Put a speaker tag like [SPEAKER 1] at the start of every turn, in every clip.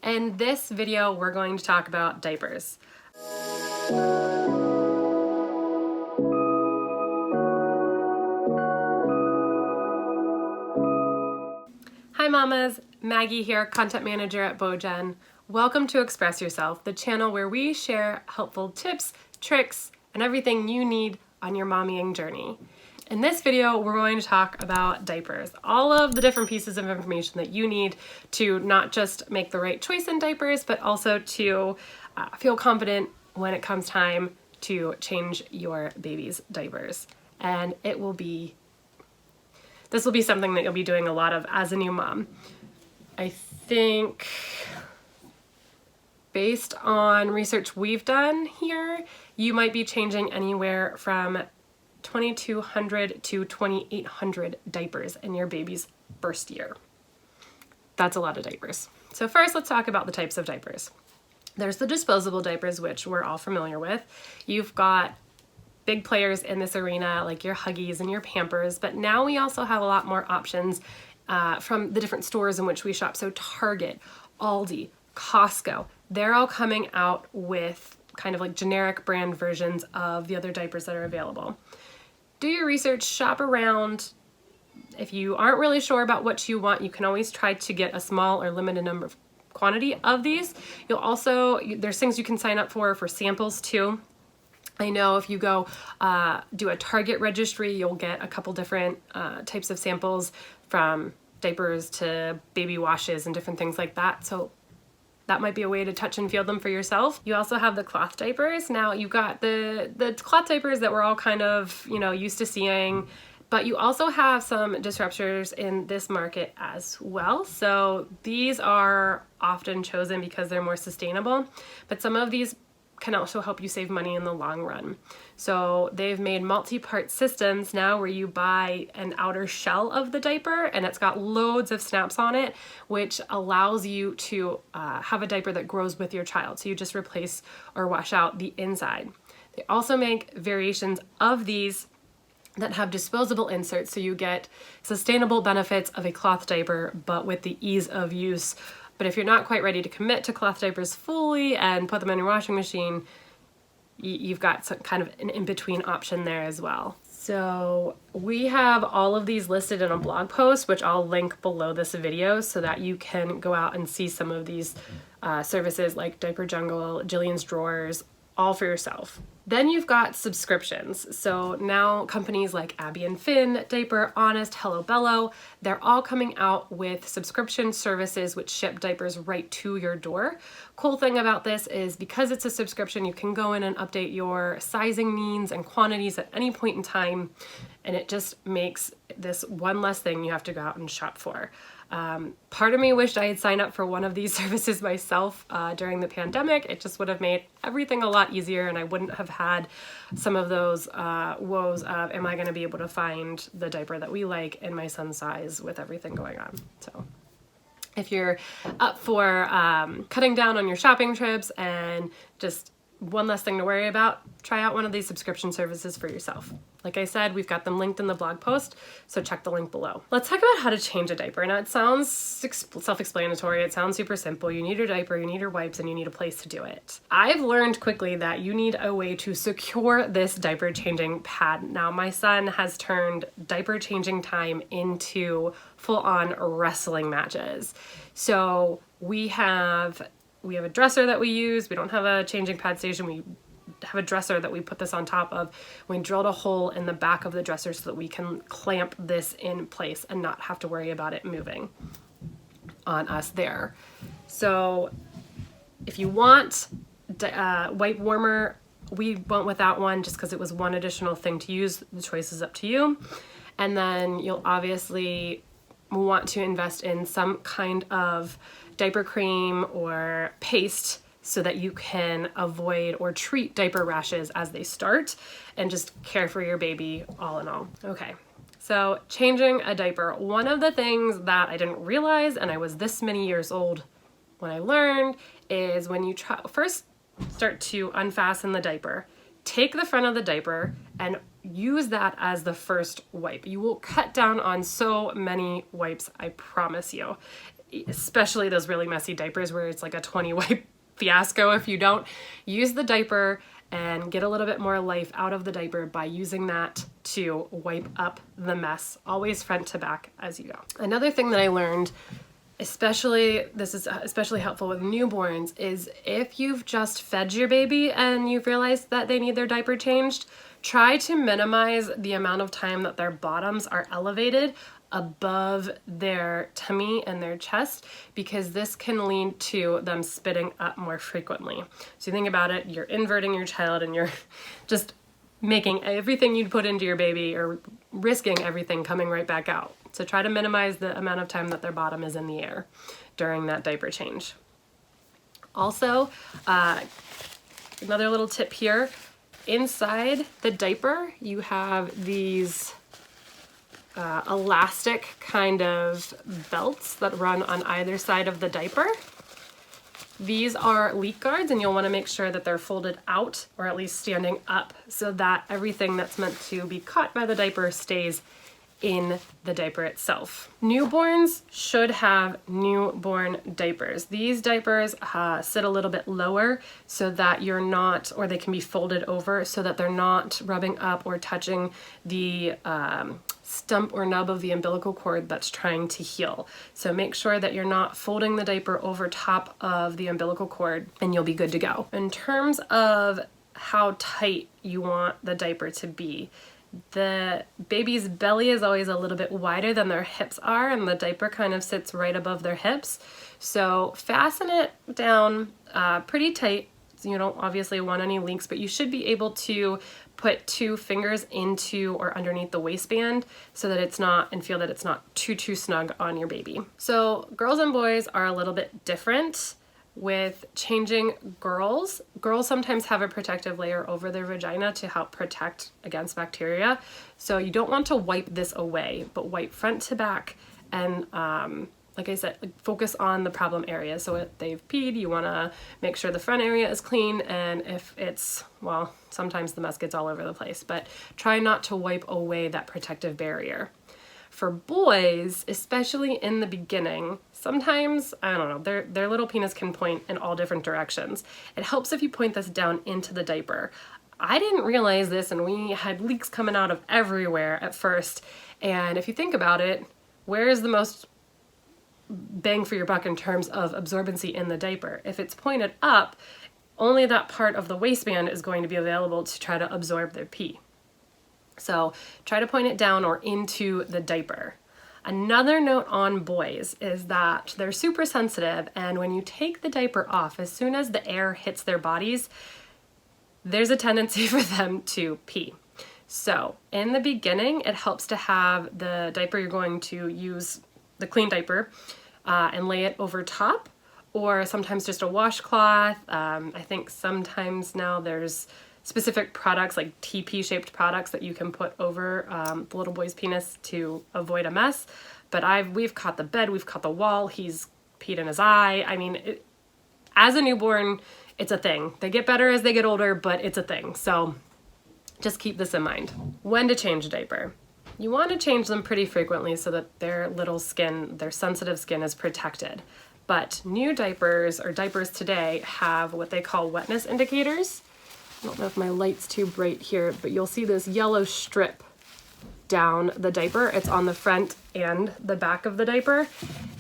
[SPEAKER 1] In this video, we're going to talk about diapers. Hi mamas, Maggie here, content manager at BeauGen. Welcome to Express Yourself, the channel where we share helpful tips, tricks, and everything you need on your mommying journey. In this video, we're going to talk about diapers, all of the different pieces of information that you need to not just make the right choice in diapers, but also to feel confident when it comes time to change your baby's diapers. And this will be something that you'll be doing a lot of as a new mom. I think based on research we've done here, you might be changing anywhere from 2,200 to 2,800 diapers in your baby's first year. That's a lot of diapers. So first, let's talk about the types of diapers. There's the disposable diapers, which we're all familiar with. You've got big players in this arena like your Huggies and your Pampers, but now we also have a lot more options from the different stores in which we shop. So Target, Aldi, Costco, they're all coming out with kind of like generic brand versions of the other diapers that are available. Do your research, shop around. If you aren't really sure about what you want, you can always try to get a small or limited number of quantity of these. You'll also, there's things you can sign up for samples too. I know if you go do a Target registry, you'll get a couple different types of samples from diapers to baby washes and different things like that. So that might be a way to touch and feel them for yourself. You also have the cloth diapers. Now you've got the cloth diapers that we're all kind of, used to seeing, but you also have some disruptors in this market as well. So these are often chosen because they're more sustainable, but some of these can also help you save money in the long run. So they've made multi-part systems now where you buy an outer shell of the diaper and it's got loads of snaps on it, which allows you to have a diaper that grows with your child. So you just replace or wash out the inside. They also make variations of these that have disposable inserts, so you get sustainable benefits of a cloth diaper, but with the ease of use. But if you're not quite ready to commit to cloth diapers fully and put them in your washing machine, you've got some kind of an in-between option there as well. So we have all of these listed in a blog post, which I'll link below this video so that you can go out and see some of these services like Diaper Jungle, Jillian's Drawers, all for yourself. Then you've got subscriptions. So now companies like Abby and Finn, Diaper, Honest, Hello Bello, they're all coming out with subscription services which ship diapers right to your door. Cool thing about this is because it's a subscription, you can go in and update your sizing needs and quantities at any point in time, and it just makes this one less thing you have to go out and shop for. Part of me wished I had signed up for one of these services myself during the pandemic. It just would have made everything a lot easier and I wouldn't have had some of those woes of, am I going to be able to find the diaper that we like in my son's size with everything going on? So if you're up for cutting down on your shopping trips and just one less thing to worry about, try out one of these subscription services for yourself. Like I said, we've got them linked in the blog post, so check the link below. Let's talk about how to change a diaper. Now it sounds self-explanatory, it sounds super simple. You need your diaper, you need your wipes, and you need a place to do it. I've learned quickly that you need a way to secure this diaper changing pad. Now my son has turned diaper changing time into full-on wrestling matches. So we have a dresser that we use. We don't have a changing pad station. We have a dresser that we put this on top of. We drilled a hole in the back of the dresser so that we can clamp this in place and not have to worry about it moving on us there. So if you want wipe warmer, we went with that one just because it was one additional thing to use. The choice is up to you. And then you'll obviously want to invest in some kind of diaper cream or paste so that you can avoid or treat diaper rashes as they start and just care for your baby all in all. Okay, so changing a diaper. One of the things that I didn't realize, and I was this many years old when I learned, is when you first start to unfasten the diaper, take the front of the diaper and use that as the first wipe. You will cut down on so many wipes, I promise you. especially those really messy diapers where it's like a 20 wipe fiasco if you don't. Use the diaper and get a little bit more life out of the diaper by using that to wipe up the mess, always front to back as you go. Another thing that I learned, this is especially helpful with newborns, is if you've just fed your baby and you've realized that they need their diaper changed, try to minimize the amount of time that their bottoms are elevated above their tummy and their chest, because this can lead to them spitting up more frequently. So you think about it, you're inverting your child and you're just making everything you'd put into your baby, or risking everything coming right back out. So try to minimize the amount of time that their bottom is in the air during that diaper change. Also, another little tip here, inside the diaper you have these elastic kind of belts that run on either side of the diaper. These are leak guards, and you'll want to make sure that they're folded out, or at least standing up, so that everything that's meant to be caught by the diaper stays in the diaper itself. Newborns should have newborn diapers. These diapers sit a little bit lower so that you're not, or they can be folded over so that they're not rubbing up or touching the stump or nub of the umbilical cord that's trying to heal. So make sure that you're not folding the diaper over top of the umbilical cord, and you'll be good to go. In terms of how tight you want the diaper to be, the baby's belly is always a little bit wider than their hips are, and the diaper kind of sits right above their hips. So fasten it down pretty tight. So you don't obviously want any leaks, but you should be able to put 2 fingers into or underneath the waistband so that it's not, and feel that it's not too snug on your baby. So girls and boys are a little bit different with changing. Girls sometimes have a protective layer over their vagina to help protect against bacteria. So you don't want to wipe this away, but wipe front to back, and like I said, focus on the problem area. So if they've peed, you want to make sure the front area is clean, and if it's, well, sometimes the mess gets all over the place, but try not to wipe away that protective barrier. For boys, especially in the beginning, sometimes, I don't know, their little penis can point in all different directions. It helps if you point this down into the diaper. I didn't realize this, and we had leaks coming out of everywhere at first. And if you think about it, where is the most bang for your buck in terms of absorbency in the diaper? If it's pointed up, only that part of the waistband is going to be available to try to absorb their pee. So try to point it down or into the diaper. Another note on boys is that they're super sensitive, and when you take the diaper off, as soon as the air hits their bodies, there's a tendency for them to pee. So in the beginning, it helps to have the diaper you're going to use, the clean diaper, and lay it over top, or sometimes just a washcloth. I think sometimes now there's specific products, like TP-shaped products, that you can put over the little boy's penis to avoid a mess. But we've caught the bed, we've caught the wall, he's peed in his eye. I mean, as a newborn, it's a thing. They get better as they get older, but it's a thing. So just keep this in mind. When to change a diaper. You want to change them pretty frequently so that their little skin, their sensitive skin, is protected. But new diapers, or diapers today, have what they call wetness indicators. I don't know if my light's too bright here, but you'll see this yellow strip down the diaper. It's on the front and the back of the diaper.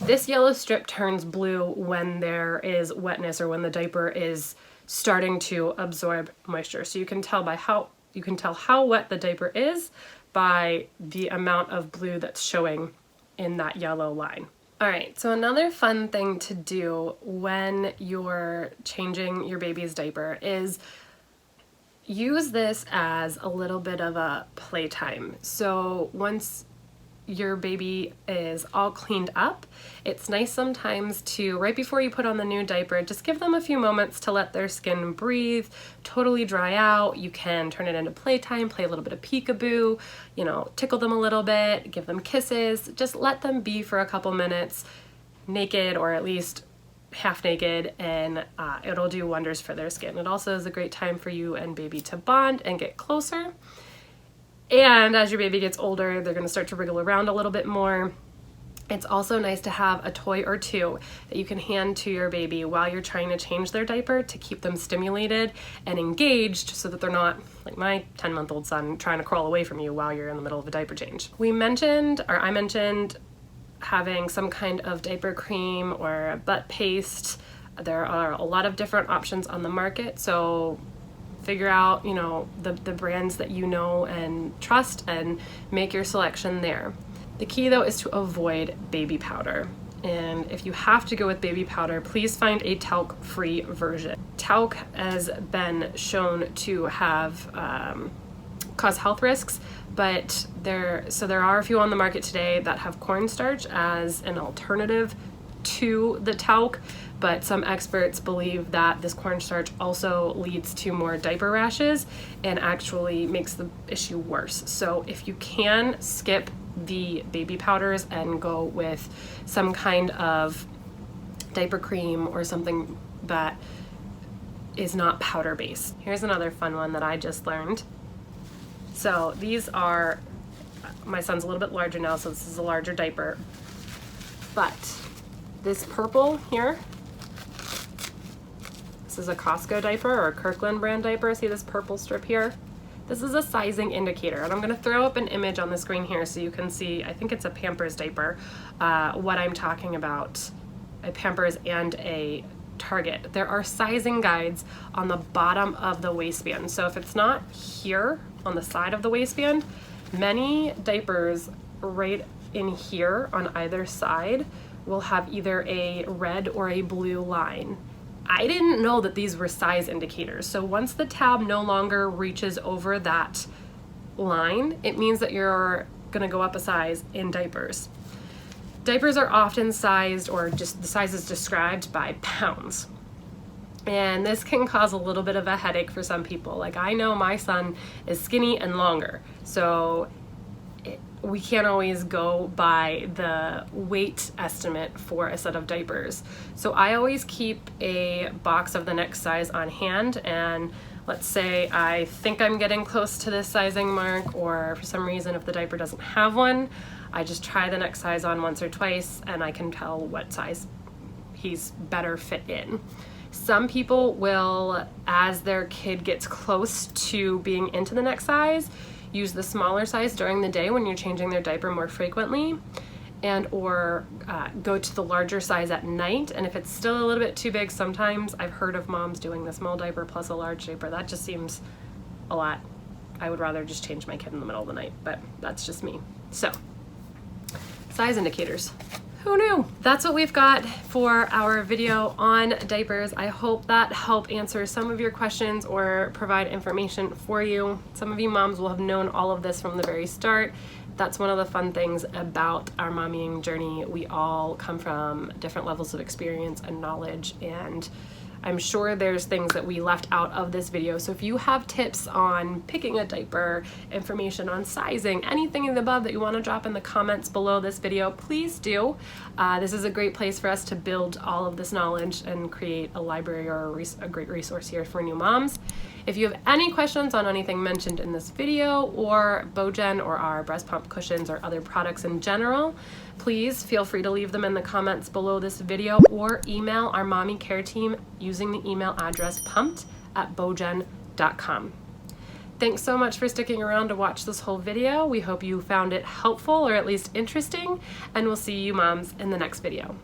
[SPEAKER 1] This yellow strip turns blue when there is wetness, or when the diaper is starting to absorb moisture. So you can tell how wet the diaper is by the amount of blue that's showing in that yellow line. All right, so another fun thing to do when you're changing your baby's diaper is use this as a little bit of a playtime. So once your baby is all cleaned up, it's nice sometimes to, right before you put on the new diaper, just give them a few moments to let their skin breathe, totally dry out. You can turn it into playtime, play a little bit of peekaboo, tickle them a little bit, give them kisses, just let them be for a couple minutes naked, or at least half naked, and it'll do wonders for their skin. It also is a great time for you and baby to bond and get closer. And as your baby gets older, they're going to start to wriggle around a little bit more. It's also nice to have a toy or two that you can hand to your baby while you're trying to change their diaper to keep them stimulated and engaged so that they're not, like my 10-month-old son, trying to crawl away from you while you're in the middle of a diaper change. I mentioned having some kind of diaper cream or butt paste. There are a lot of different options on the market, so figure out, you know, the brands that you know and trust and make your selection there. The key though is to avoid baby powder. And if you have to go with baby powder, please find a talc-free version. Talc has been shown to have cause health risks, but there are a few on the market today that have cornstarch as an alternative to the talc, but some experts believe that this cornstarch also leads to more diaper rashes and actually makes the issue worse. So if you can, skip the baby powders and go with some kind of diaper cream or something that is not powder based. Here's another fun one that I just learned. So these are, my son's a little bit larger now, so this is a larger diaper, but this purple here, this is a Costco diaper or a Kirkland brand diaper. See this purple strip here? This is a sizing indicator, and I'm going to throw up an image on the screen here so you can see, I think it's a Pampers diaper, what I'm talking about, a Pampers and a Target. There are sizing guides on the bottom of the waistband. So if it's not here on the side of the waistband, many diapers right in here on either side will have either a red or a blue line. I didn't know that these were size indicators. So once the tab no longer reaches over that line, it means that you're gonna go up a size in diapers. Diapers are often sized, or just the size is described by pounds. And this can cause a little bit of a headache for some people. Like, I know my son is skinny and longer, so we can't always go by the weight estimate for a set of diapers. So I always keep a box of the next size on hand, and let's say I think I'm getting close to this sizing mark, or for some reason if the diaper doesn't have one, I just try the next size on once or twice and I can tell what size he's better fit in. Some people will, as their kid gets close to being into the next size, use the smaller size during the day when you're changing their diaper more frequently, and or go to the larger size at night. And if it's still a little bit too big, sometimes I've heard of moms doing the small diaper plus a large diaper. That just seems a lot. I would rather just change my kid in the middle of the night, but that's just me. So, size indicators. Who knew? That's what we've got for our video on diapers. I hope that helped answer some of your questions or provide information for you. Some of you moms will have known all of this from the very start. That's one of the fun things about our mommying journey. We all come from different levels of experience and knowledge, and I'm sure there's things that we left out of this video. So if you have tips on picking a diaper, information on sizing, anything in the above that you want to drop in the comments below this video, please do. This is a great place for us to build all of this knowledge and create a library or a great resource here for new moms. If you have any questions on anything mentioned in this video, or BeauGen or our breast pump cushions or other products in general, please feel free to leave them in the comments below this video or email our mommy care team using the email address pumped@beaugen.com. Thanks so much for sticking around to watch this whole video. We hope you found it helpful or at least interesting, and we'll see you moms in the next video.